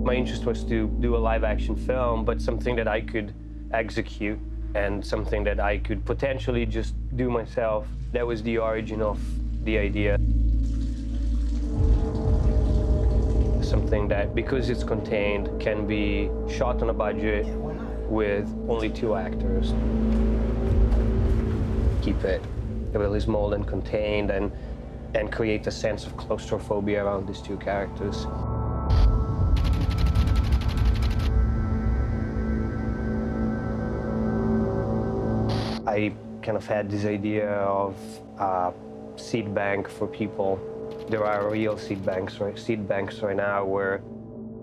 My interest was to do a live-action film, but something that I could execute and something that I could potentially just do myself. That was the origin of the idea. Something that, because it's contained, can be shot on a budget with only 2 actors. Keep it really small and contained and create a sense of claustrophobia around these 2 characters. I kind of had this idea of a seed bank for people. There are real seed banks right now where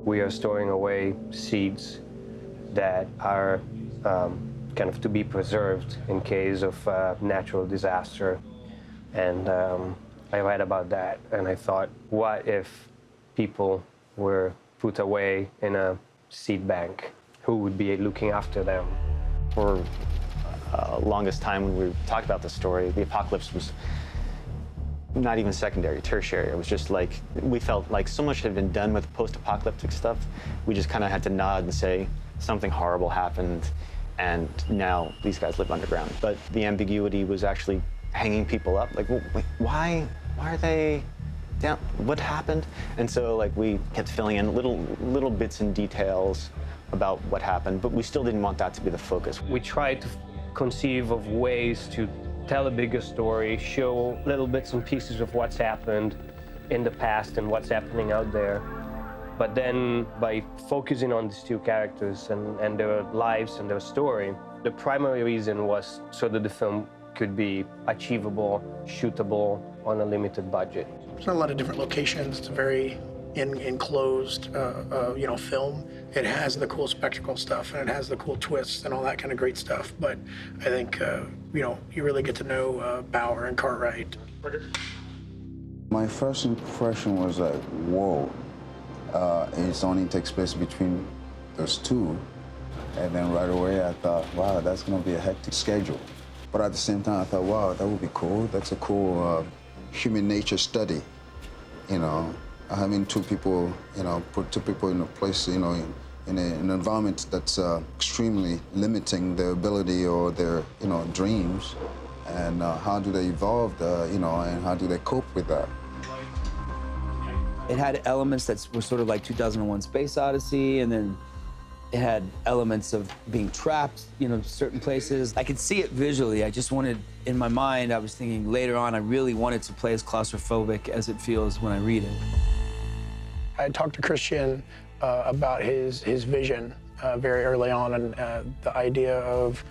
we are storing away seeds that are kind of to be preserved in case of natural disaster. And I read about that, and I thought, what if people were put away in a seed bank? Who would be looking after them? For longest time when we talked about the story, the apocalypse was not even secondary, tertiary. It was just like, we felt like so much had been done with post-apocalyptic stuff. We just kind of had to nod and say, something horrible happened, and now these guys live underground. But the ambiguity was actually hanging people up. Like, why are they down? What happened? And so, like, we kept filling in little bits and details about what happened, but we still didn't want that to be the focus. We tried to conceive of ways to tell a bigger story, show little bits and pieces of what's happened in the past and what's happening out there. But then by focusing on these 2 characters and their lives and their story, the primary reason was so that the film could be achievable, shootable on a limited budget. There's not a lot of different locations. It's a very enclosed, film. It has the cool spectacle stuff, and it has the cool twists and all that kind of great stuff. But I think, you really get to know Bauer and Cartwright. My first impression was like, whoa. It only takes place between those 2. And then right away I thought, wow, that's going to be a hectic schedule. But at the same time, I thought, wow, that would be cool. That's a cool human nature study, having 2 people, put 2 people in a place, in an environment that's extremely limiting their ability or their, dreams. And how do they evolve, and how do they cope with that? It had elements that were sort of like 2001: Space Odyssey, and then it had elements of being trapped, certain places. I could see it visually. I just wanted, in my mind, I was thinking later on, I really wanted to play as claustrophobic as it feels when I read it. I talked to Christian about his vision very early on, and the idea of,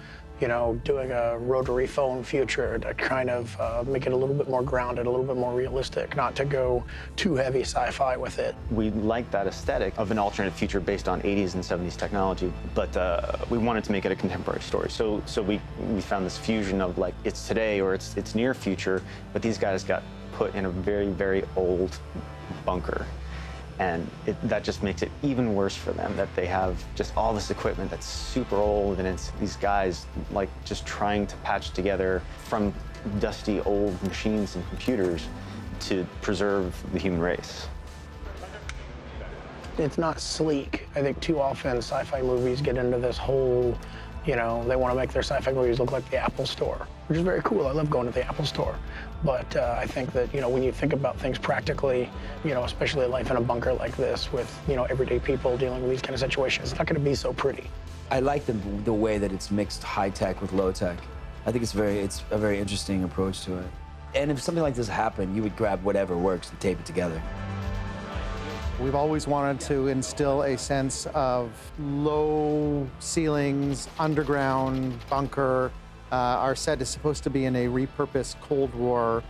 doing a rotary phone future to kind of make it a little bit more grounded, a little bit more realistic, not to go too heavy sci-fi with it. We liked that aesthetic of an alternate future based on 80s and 70s technology, but we wanted to make it a contemporary story. So we found this fusion of, like, it's today or it's near future, but these guys got put in a very, very old bunker. And that just makes it even worse for them, that they have just all this equipment that's super old, and it's these guys, like, just trying to patch together from dusty old machines and computers to preserve the human race. It's not sleek. I think too often sci-fi movies get into this whole, they want to make their sci-fi movies look like the Apple Store, which is very cool. I love going to the Apple Store. But I think that, when you think about things practically, especially life in a bunker like this with, everyday people dealing with these kind of situations, it's not going to be so pretty. I like the way that it's mixed high-tech with low-tech. I think it's a very interesting approach to it. And if something like this happened, you would grab whatever works and tape it together. We've always wanted to instill a sense of low ceilings, underground bunker. Our set is supposed to be in a repurposed Cold War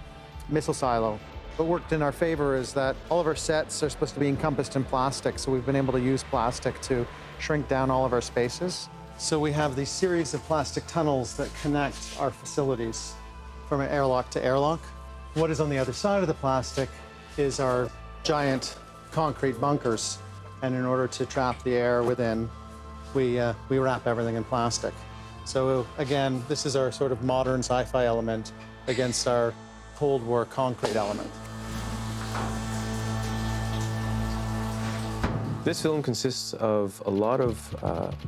missile silo. What worked in our favor is that all of our sets are supposed to be encompassed in plastic, so we've been able to use plastic to shrink down all of our spaces. So we have these series of plastic tunnels that connect our facilities from an airlock to airlock. What is on the other side of the plastic is our giant concrete bunkers. And in order to trap the air within, we wrap everything in plastic. So again, this is our sort of modern sci-fi element against our Cold War concrete element. This film consists of a lot of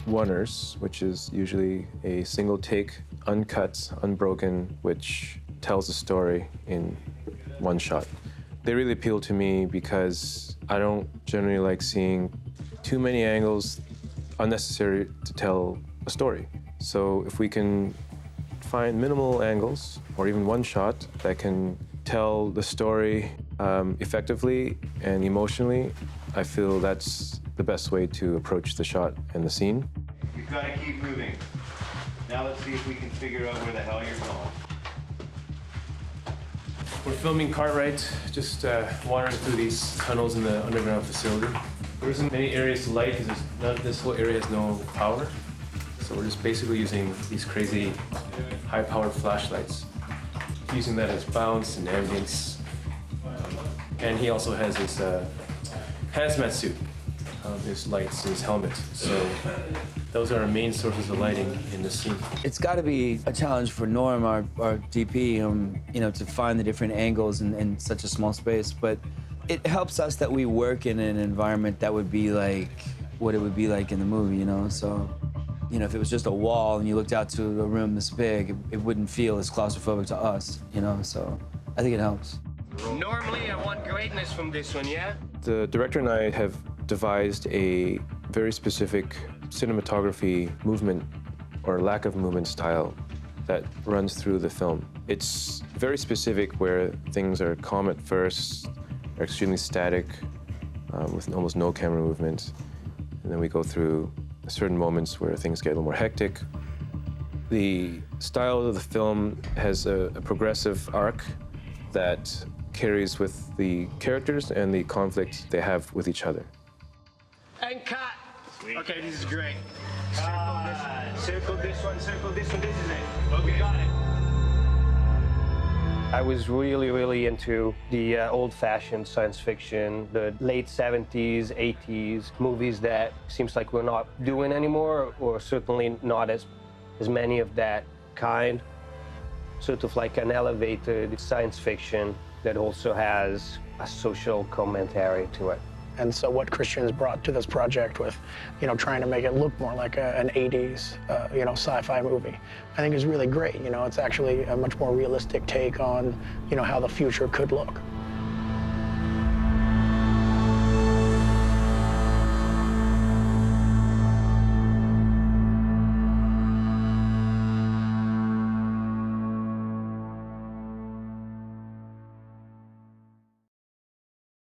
oneers, which is usually a single take, uncut, unbroken, which tells a story in one shot. They really appeal to me because I don't generally like seeing too many angles unnecessary to tell a story. So if we can find minimal angles or even one shot that can tell the story effectively and emotionally, I feel that's the best way to approach the shot and the scene. We've got to keep moving. Now let's see if we can figure out where the hell you're going. We're filming Cartwright, just wandering through these tunnels in the underground facility. There isn't many areas to light because this whole area has no power. So we're just basically using these crazy high-powered flashlights, using that as bounce and ambience. And he also has his hazmat suit, his lights, and his helmet. So those are our main sources of lighting in the scene. It's got to be a challenge for Norm, our DP, you know, to find the different angles in such a small space. But it helps us that we work in an environment that would be like what it would be like in the movie, you know? So, you know, if it was just a wall and you looked out to a room this big, it wouldn't feel as claustrophobic to us, you know? So I think it helps. Normally, I want greatness from this one, yeah? The director and I have devised a very specific cinematography movement or lack of movement style that runs through the film. It's very specific where things are calm at first, are extremely static, with almost no camera movement. And then we go through certain moments where things get a little more hectic. The style of the film has a progressive arc that carries with the characters and the conflict they have with each other. And cut! Okay, this is great. Circle this one, this is it. Okay, got it. I was really into the old-fashioned science fiction, the late 70s, 80s movies that seems like we're not doing anymore, or certainly not as many of that kind. Sort of like an elevated science fiction that also has a social commentary to it. And so what Christian's brought to this project with, you know, trying to make it look more like an 80s, you know, sci-fi movie, I think is really great. You know, it's actually a much more realistic take on, you know, how the future could look.